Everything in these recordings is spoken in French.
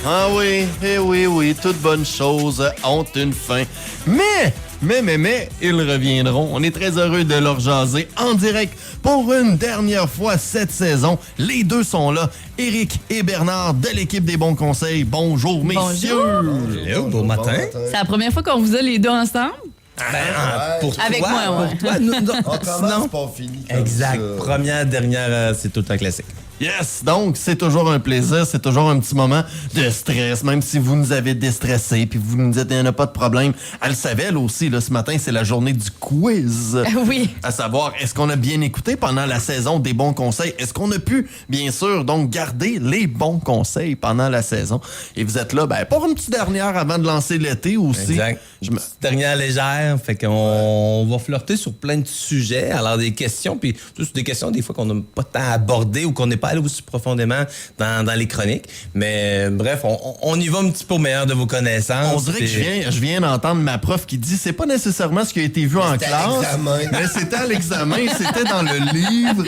Ah oui, eh oui, toutes bonnes choses ont une fin. Mais, ils reviendront. On est très heureux de leur jaser en direct pour une dernière fois cette saison. Les deux sont là, Éric et Bernard de l'équipe des bons conseils. Bonjour, messieurs. Bonjour. Bon matin. C'est la première fois qu'on vous a les deux ensemble? Pour Avec toi, moi, ouais. pour toi, nous, On commence pas fini. exact. Première, dernière, c'est tout un classique. Yes, donc c'est toujours un plaisir, c'est toujours un petit moment de stress, même si vous nous avez déstressés, puis vous nous dites, il n'y en a pas de problème. Elle savait, elle aussi, là, ce matin, c'est la journée du quiz. Oui. À savoir, est-ce qu'on a bien écouté pendant la saison des bons conseils? Est-ce qu'on a pu, bien sûr, donc garder les bons conseils pendant la saison? Et vous êtes là, pour une petite dernière avant de lancer l'été aussi. Exact. Petite dernière légère, fait qu'on va flirter sur plein de sujets, alors des questions, puis c'est des questions des fois qu'on n'a pas tant abordées ou qu'on n'est pas allé aussi profondément dans les chroniques. Mais bref, on y va un petit peu au meilleur de vos connaissances. On dirait que je viens d'entendre ma prof qui dit c'est pas nécessairement ce qui a été vu en classe, mais c'était à l'examen, c'était dans le livre.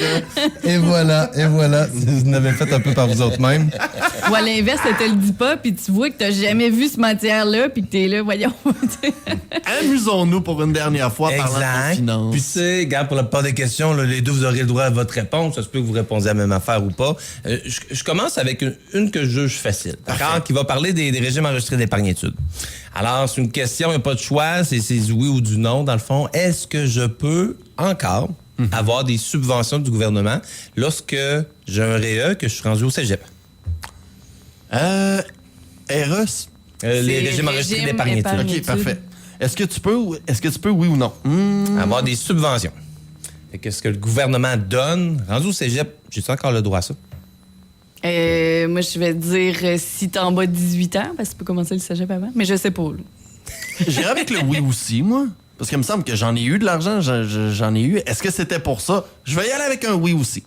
Et voilà. Vous n'avez fait un peu par vous autres même. Ou à l'inverse, elle te le dit pas, puis tu vois que t'as jamais vu ce matière-là, puis que t'es là, voyons. Amusons-nous pour une dernière fois parlant de finances. Puis c'est, regarde, pour la plupart des questions, là, les deux, vous aurez le droit à votre réponse. Ça se peut que vous répondiez à la même affaire ou pas. Je commence avec une que je juge facile, d'accord? Qui va parler des régimes enregistrés d'épargne-études. Alors, c'est une question, il n'y a pas de choix, c'est du oui ou du non, dans le fond. Est-ce que je peux encore avoir des subventions du gouvernement lorsque j'ai un REE que je suis rendu au cégep? RS? Les régimes enregistrés d'épargne-études. OK, parfait. Est-ce que tu peux, oui ou non? Avoir des subventions. Fait que ce que le gouvernement donne, rendu au cégep, j'ai-tu encore le droit à ça? Moi, je vais te dire si t'es en bas de 18 ans, parce que tu peux commencer le cégep avant, mais je sais pas. Là. J'irais avec le oui aussi, moi. Parce qu'il me semble que j'en ai eu de l'argent, j'en ai eu. Est-ce que c'était pour ça? Je vais y aller avec un oui aussi.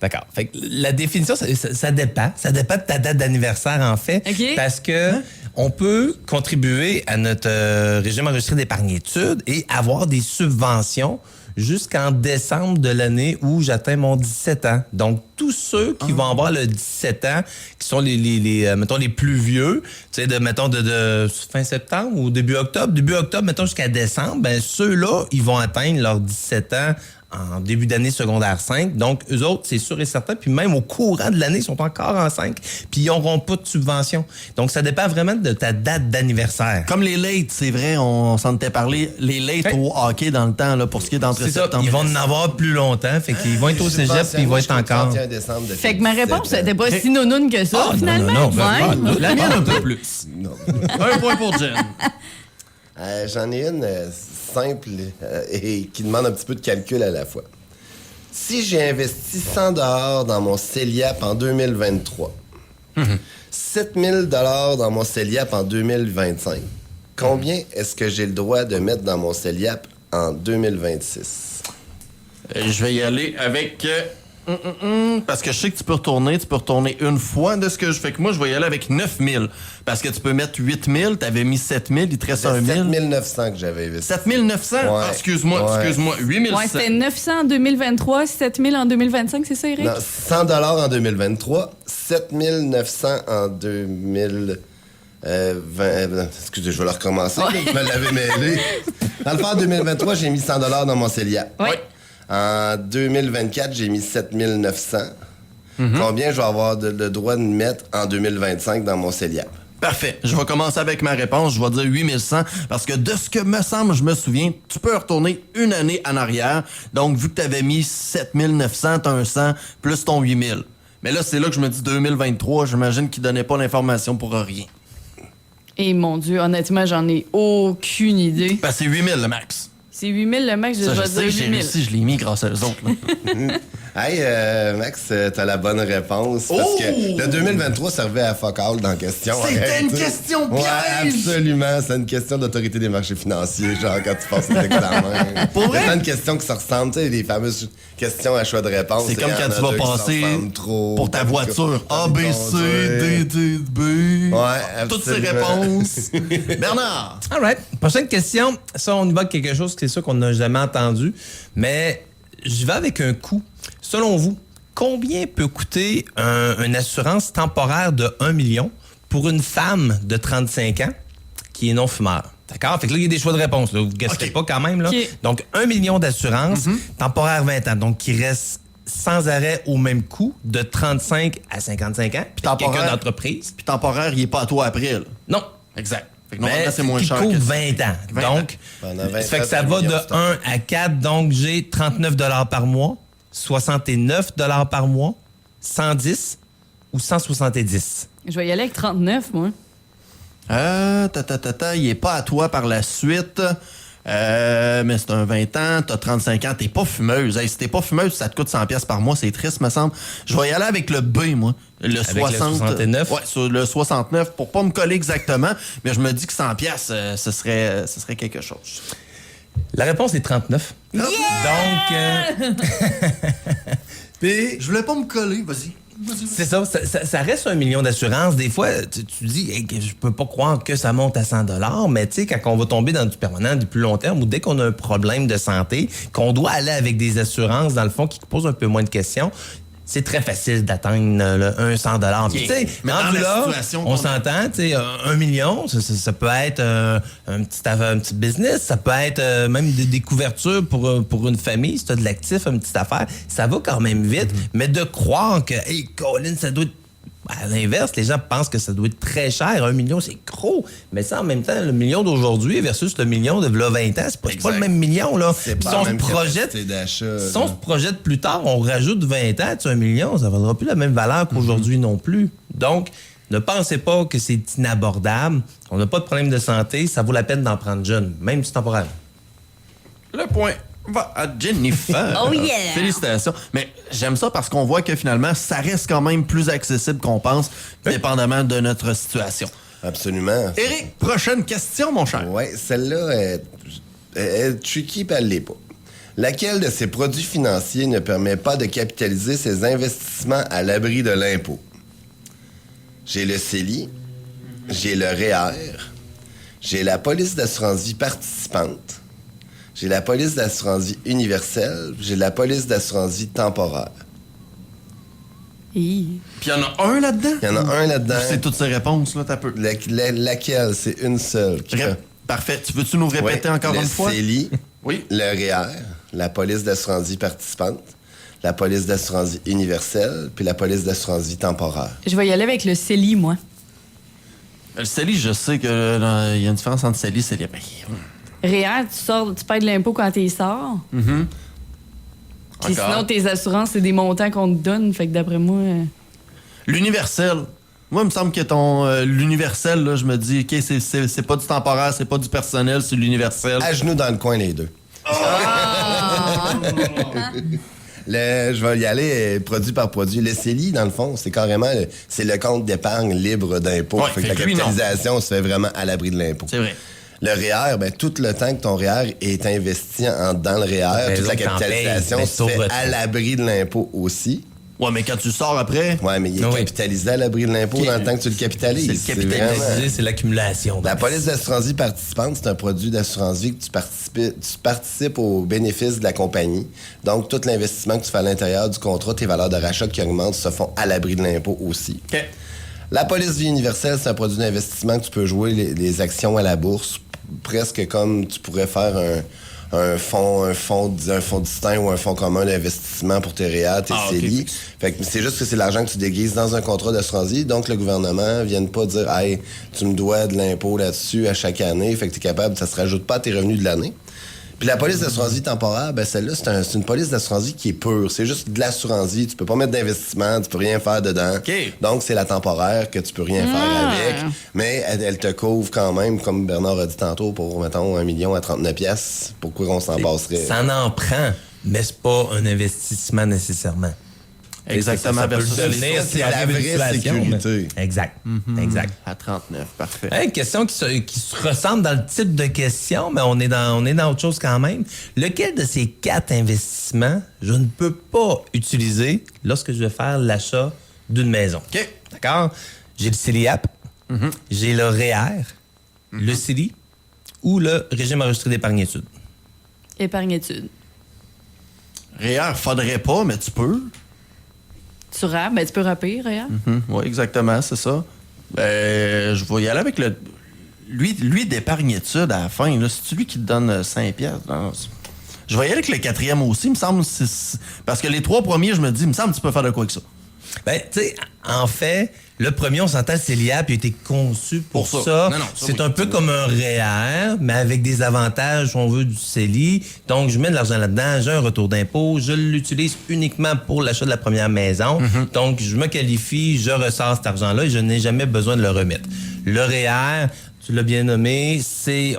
D'accord. Fait que la définition, ça dépend. Ça dépend de ta date d'anniversaire, en fait. OK. Parce que on peut contribuer à notre régime enregistré d'épargne-études et avoir des subventions jusqu'en décembre de l'année où j'atteins mon 17 ans. Donc, tous ceux qui vont avoir le 17 ans, qui sont mettons, les plus vieux, tu sais, de fin septembre ou début octobre, mettons, jusqu'à décembre, ceux-là, ils vont atteindre leurs 17 ans en début d'année secondaire 5. Donc, eux autres, c'est sûr et certain. Puis même au courant de l'année, ils sont encore en 5. Puis ils n'auront pas de subvention. Donc, ça dépend vraiment de ta date d'anniversaire. Comme les late, c'est vrai, on s'en était parlé. Les late au hockey dans le temps, là, pour ce qui est d'entre septembre. Ils vont en avoir plus longtemps. Fait qu'ils vont être au cégep puis ils vont être encore. Fait que ma réponse, c'était pas si nounoune que ça, finalement. Non, la mienne un peu plus. Non. Un point pour Jen. J'en ai une simple et qui demande un petit peu de calcul à la fois. Si j'ai investi 100 $ dans mon CELIAP en 2023, 7 000 $ dans mon CELIAP en 2025, combien est-ce que j'ai le droit de mettre dans mon CELIAP en 2026? Je vais y aller avec... parce que je sais que tu peux retourner une fois de ce que je fais. Que moi, je vais y aller avec 9 000. Parce que tu peux mettre 8 000, tu avais mis 7 000, il te reste 1 000. 7 900 que j'avais investi. 7 900? Ouais. Ah, excuse-moi, 8 100. Ouais, c'était 900 en 2023, 7 000 en 2025, c'est ça, Éric? Non, 100 $ en 2023, 7 900 en 2020. Excusez, je vais le recommencer. Ouais. Vous me l'avez mêlé. Dans le fond, en 2023, j'ai mis 100 $ dans mon CELIAP. Oui. En 2024, j'ai mis 7 900. Combien je vais avoir le droit de mettre en 2025 dans mon CELIAP? Parfait. Je vais commencer avec ma réponse. Je vais dire 8100 parce que de ce que me semble, je me souviens, tu peux retourner une année en arrière. Donc, vu que tu avais mis 7900, t'as un 100 plus ton 8000. Mais là, c'est là que je me dis 2023. J'imagine qu'ils donnaient pas l'information pour rien. Et mon Dieu, honnêtement, j'en ai aucune idée. Ben, c'est 8000 le max. C'est 8000 le max, je Ça, dois je dire sais, j'ai 8000. réussi, je l'ai mis grâce à eux autres. Là. Hey, Max, t'as la bonne réponse. Parce que le 2023 servait à fuck all dans la question. C'était une question piège! Ouais, absolument. C'est une question d'autorité des marchés financiers, genre quand tu passes les examens. Pour vrai? C'est une question qui se ressemble, tu sais, les fameuses questions à choix de réponse. C'est comme quand tu vas passer pour ta voiture. A, B, C, D, D, B. Ouais, toutes ces absolument. réponses. Bernard! All right. Prochaine question. Ça, on y va avec quelque chose que c'est sûr qu'on n'a jamais entendu. Mais je vais avec un coût. Selon vous, combien peut coûter une assurance temporaire de 1 million pour une femme de 35 ans qui est non-fumeur. D'accord? Fait que là, il y a des choix de réponse. Là. Vous ne guesserez pas quand même. Là. OK. Donc, 1 million d'assurance, temporaire 20 ans. Donc, qui reste sans arrêt au même coût de 35 à 55 ans. Puis temporaire. quelqu'un d'entreprise. Puis temporaire, il est pas à toi après. Là. Non. Exact. Fait que Mais normalement, c'est moins qui cher. coûte que 20 ans. 20 ans. Donc, Pendant 20 ça fait que ans, ça c'est va un de million, c'est 1 à 4. Donc, j'ai 39 par mois, 69 par mois, 110 ou 170. Je vais y aller avec 39, moi. Il est pas à toi par la suite. Mais c'est un 20 ans, t'as 35 ans, t'es pas fumeuse. Hey, si t'es pas fumeuse, ça te coûte 100$ par mois, c'est triste, me semble. Je vais y aller avec le B, moi. Le Avec le 60. 69? Ouais, sur le 69, pour pas me coller exactement, mais je me dis que 100$, ce serait quelque chose. La réponse est 39. Yeah! Donc, Puis, je voulais pas me coller, vas-y. c'est ça, ça reste 1 million d'assurance. Des fois, tu dis, hey, je peux pas croire que ça monte à 100$, mais tu sais, quand on va tomber dans du permanent, du plus long terme, ou dès qu'on a un problème de santé, qu'on doit aller avec des assurances, dans le fond, qui posent un peu moins de questions, c'est très facile d'atteindre le 100$. Puis, tu sais, Mais dans rendu la là, situation on qu'on- s'entend, tu sais, 1 million, ça peut être un petit business, ça peut être même des couvertures pour une famille, si tu as de l'actif, une petite affaire, ça va quand même vite. Mais de croire que, hey, Colin, ça doit être. À l'inverse, les gens pensent que ça doit être très cher. 1 million, c'est gros. Mais ça, en même temps, le million d'aujourd'hui versus le million de là, 20 ans, c'est pas le même million. Là. C'est Puis pas si on la se même projette, capacité d'achat, si on là. se projette plus tard, on rajoute 20 ans, tu sais, 1 million, ça ne vaudra plus la même valeur qu'aujourd'hui non plus. Donc, ne pensez pas que c'est inabordable. On n'a pas de problème de santé. Ça vaut la peine d'en prendre jeune, même si temporaire. Le point va à Jennifer. Oh yeah! Félicitations. Mais j'aime ça parce qu'on voit que finalement, ça reste quand même plus accessible qu'on pense, dépendamment de notre situation. Absolument. Éric, prochaine question, mon cher. Oui, celle-là est tricky, puis elle l'est pas. Laquelle de ces produits financiers ne permet pas de capitaliser ses investissements à l'abri de l'impôt? J'ai le CELI, j'ai le REER, j'ai la police d'assurance vie participante, j'ai la police d'assurance vie universelle, j'ai la police d'assurance vie temporaire. Hi. Puis il y en a un là-dedans? Il y en a un là-dedans. C'est toutes ces réponses, là, t'as peu. Laquelle? C'est une seule. Parfait. Tu veux-tu nous répéter Ouais, encore une fois? Le CELI, Oui. le REER, la police d'assurance vie participante, la police d'assurance vie universelle, puis la police d'assurance vie temporaire. Je vais y aller avec le CELI, moi. Le CELI, je sais qu'il y a une différence entre CELI et CELI. REER, tu payes de l'impôt quand tu sors. Puis Encore. sinon, tes assurances, c'est des montants qu'on te donne. Fait que d'après moi... L'universel. Moi, il me semble que l'universel, là, je me dis, OK, c'est pas du temporaire, c'est pas du personnel, c'est l'universel. À genoux dans le coin, les deux. Je vais y aller produit par produit. Le CELI, dans le fond, c'est carrément c'est le compte d'épargne libre d'impôt. Ouais, Fait que la fait que lui, non. capitalisation se fait vraiment à l'abri de l'impôt. C'est vrai. Le REER, ben, tout le temps que ton REER est investi dans le REER, toute la capitalisation se fait à l'abri de l'impôt aussi. Ouais, mais quand tu sors après... Ouais, mais il est Oui. capitalisé à l'abri de l'impôt Ok. dans le temps que tu le capitalises. C'est le capitalisé. vraiment- C'est l'accumulation. La police d'assurance vie participante, c'est un produit d'assurance vie que tu participes aux bénéfices de la compagnie. Donc, tout l'investissement que tu fais à l'intérieur du contrat, tes valeurs de rachat qui augmentent se font à l'abri de l'impôt aussi. OK. La police vie universelle, c'est un produit d'investissement que tu peux jouer les actions à la bourse, presque comme tu pourrais faire un fonds distinct ou un fonds commun d'investissement pour tes REER, tes Ah, ok. CELI. Fait que c'est juste que c'est l'argent que tu déguises dans un contrat d'assurance vie. Donc, le gouvernement ne vient pas dire « Hey, tu me dois de l'impôt là-dessus à chaque année. » Fait que tu es capable, ça se rajoute pas à tes revenus de l'année. Puis la police d'assurance vie temporaire, ben celle-là, c'est une police d'assurance vie qui est pure. C'est juste de l'assurance vie. Tu peux pas mettre d'investissement, tu peux rien faire dedans. OK. Donc, c'est la temporaire que tu peux rien faire avec. Mais elle te couvre quand même, comme Bernard a dit tantôt, pour, mettons, 1 million à 39 piastres. Pourquoi on s'en passerait? Ça en prend, mais c'est pas un investissement nécessairement. Exactement. Ça peut versus le devenir c'est s'il la arrive une vraie situation, mais- sécurité. Exact. Exact. À 39, parfait. Une question qui se ressemble dans le type de question, mais on est dans autre chose quand même. Lequel de ces 4 investissements je ne peux pas utiliser lorsque je vais faire l'achat d'une maison? OK. D'accord? J'ai le CELIAP, j'ai le REER, le CELI ou le régime enregistré d'épargne-études. Épargne-études. REER, faudrait pas, mais tu peux. Tu rappes, ben tu peux rapper, regarde. Oui, exactement, c'est ça. Je vais y aller avec le... Lui d'épargne-études à la fin, là, c'est lui qui te donne 5 piastres. Non, je vais y aller avec le 4e aussi, il me semble. Parce que les 3 premiers, je me dis, il me semble que tu peux faire de quoi avec ça. Ben, tu sais, en fait, le premier, on s'entend, c'est CELIAP, il a été conçu pour ça. Non, c'est oui, un peu comme un REER, mais avec des avantages, on veut, du CELI. Donc, je mets de l'argent là-dedans, j'ai un retour d'impôt, je l'utilise uniquement pour l'achat de la première maison. Donc, je me qualifie, je ressors cet argent-là et je n'ai jamais besoin de le remettre. Le REER, tu l'as bien nommé,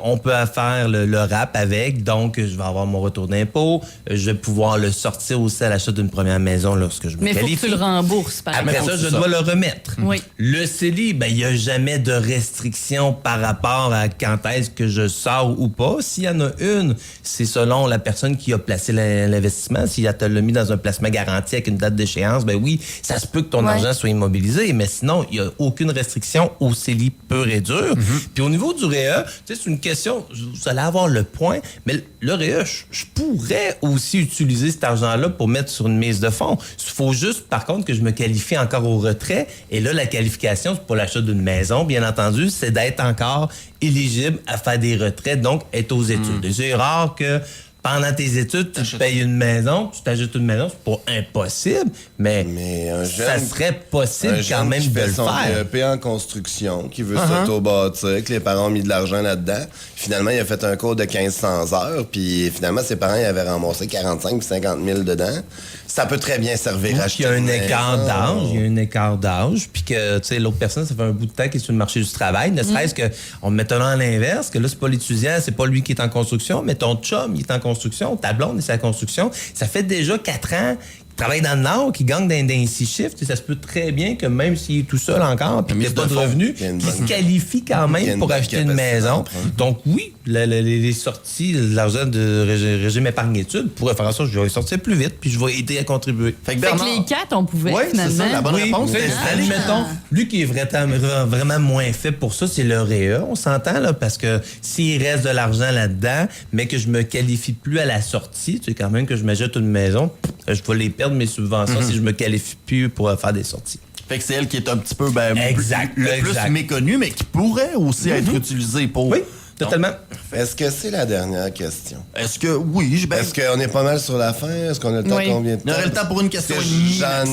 on peut faire le RAP avec, donc je vais avoir mon retour d'impôt, je vais pouvoir le sortir aussi à l'achat d'une première maison lorsque je me qualifie. Mais il faut que tu le rembourses, par Après exemple. ça, je dois le remettre. Oui. Le CELI, ben, il n'y a jamais de restriction par rapport à quand est-ce que je sors ou pas. S'il y en a une, c'est selon la personne qui a placé l'investissement. Si elle te l'a mis dans un placement garanti avec une date d'échéance, ben oui, ça se peut que ton argent soit immobilisé, mais sinon, il n'y a aucune restriction au CELI pur et dur. Puis au niveau du REA, tu sais, c'est une question, vous allez avoir le point, mais le REA, je pourrais aussi utiliser cet argent-là pour mettre sur une mise de fonds. Il faut juste, par contre, que je me qualifie encore au retrait. Et là, la qualification, c'est pour l'achat d'une maison, bien entendu, c'est d'être encore éligible à faire des retraits, donc être aux études. Et c'est rare que pendant tes études, tu payes une maison, tu t'ajoutes une maison, c'est pas impossible, mais un jeune, ça serait possible quand même de le son faire. DEP en construction, qui veut s'auto-bâtir, que les parents ont mis de l'argent là-dedans. Finalement, il a fait un cours de 1500 heures, puis finalement, ses parents ils avaient remboursé 45 puis 50 000 dedans. Ça peut très bien servir à acheter Il y a un une écart maison. d'âge, il y a un écart d'âge, puis que, tu sais, l'autre personne, ça fait un bout de temps qu'il est sur le marché du travail, ne serait-ce que, on met à l'inverse, que là, c'est pas l'étudiant, c'est pas lui qui est en construction, mais ton chum, il est en construction, ta blonde est en construction. Ça fait déjà 4 ans qu'il travaille dans le Nord, qu'il gagne dans 6 chiffres. Ça se peut très bien que même s'il est tout seul encore, puis qu'il n'a pas de revenus, qu'il se qualifie quand même pour acheter une maison. Donc oui, les sorties, l'argent de régime épargne-études pourrait faire en sorte que je vais sortir plus vite, puis je vais aider à contribuer. Fait que, Fait que les 4, on pouvait, finalement. c'est ça, la bonne réponse. Mettons, lui qui est vraiment moins fait pour ça, c'est le REA. On s'entend, là, parce que s'il reste de l'argent là-dedans, mais que je me qualifie plus à la sortie, tu sais, quand même que je m'achète une maison, je vais les perdre mes subventions si je me qualifie plus pour faire des sorties. Fait que c'est elle qui est un petit peu plus méconnue, mais qui pourrait aussi être utilisée pour... Oui, totalement. Est-ce que c'est la dernière question? Est-ce que... Oui, Est-ce qu'on est pas mal sur la fin? Est-ce qu'on a le temps combien de temps? On aurait le temps pour une question. J'en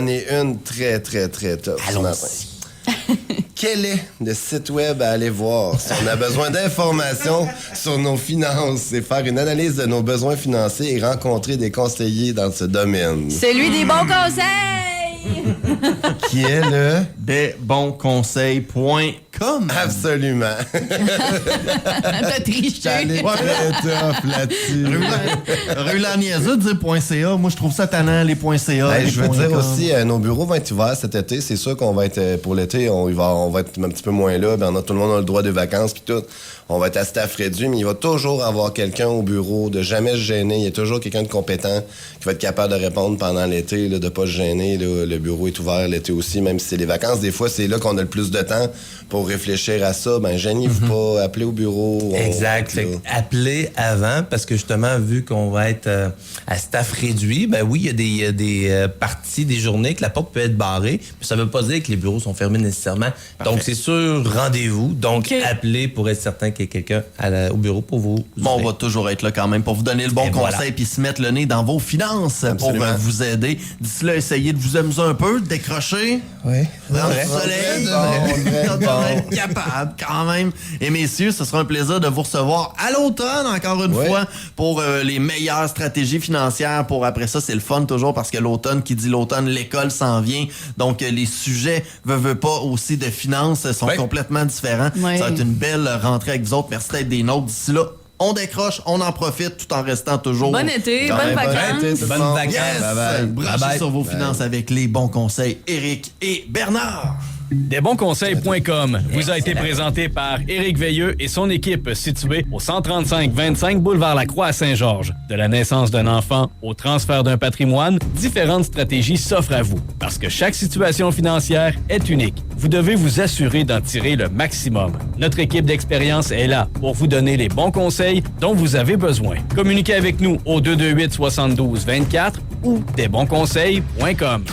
ai une très, très, très top ce matin. Quel est le site web à aller voir si on a besoin d'informations sur nos finances et faire une analyse de nos besoins financiers et rencontrer des conseillers dans ce domaine? Celui des bons conseils! Qui est le... Desbonsconseils.com. Absolument. T'as triché. J'allais très tough là-dessus. Rulant niaiseux de dire .ca. Moi, je trouve ça tannant, les .ca. Je veux dire aussi, nos bureaux vont être ouverts cet été. C'est sûr qu'on va être, pour l'été, on va être un petit peu moins là. Ben, tout le monde a le droit de vacances puis tout. On va être à staff réduit, mais il va toujours avoir quelqu'un au bureau, de jamais se gêner. Il y a toujours quelqu'un de compétent qui va être capable de répondre pendant l'été, là, de pas se gêner. Là. Le bureau est ouvert l'été aussi, même si c'est les vacances. Des fois, c'est là qu'on a le plus de temps pour réfléchir à ça. Ben, gênez-vous pas, appelez au bureau. Exact. Appelez avant, parce que justement, vu qu'on va être à staff réduit, ben oui, il y a des parties, des journées que la porte peut être barrée, mais ça veut pas dire que les bureaux sont fermés nécessairement. Parfait. Donc, c'est sûr, rendez-vous. Donc, appelez pour être certain qu'il y ait quelqu'un au bureau pour vous. Bon, on va toujours être là quand même pour vous donner le bon conseil puis se mettre le nez dans vos finances. Absolument. Pour vous aider. D'ici là, essayez de vous amuser un peu, de décrocher. Oui. Dans le soleil. On être capable quand même. Et messieurs, ce sera un plaisir de vous recevoir à l'automne, encore une fois, pour les meilleures stratégies financières. Pour après ça, c'est le fun toujours parce que l'automne, qui dit l'automne, l'école s'en vient. Donc, les sujets, veut pas aussi de finances, sont complètement différents. Ça va être une belle rentrée avec vous autres. Merci d'être des nôtres d'ici là. On décroche, on en profite tout en restant toujours... Bon été, bonnes vacances. Bonnes vacances. Yes. Brachez sur vos finances avec les bons conseils, Éric et Bernard. Desbonsconseils.com vous a été présenté par Éric Veilleux et son équipe située au 135-25 boulevard Lacroix à Saint-Georges. De la naissance d'un enfant au transfert d'un patrimoine, différentes stratégies s'offrent à vous. Parce que chaque situation financière est unique. Vous devez vous assurer d'en tirer le maximum. Notre équipe d'expérience est là pour vous donner les bons conseils dont vous avez besoin. Communiquez avec nous au 228-72-24 ou desbonsconseils.com.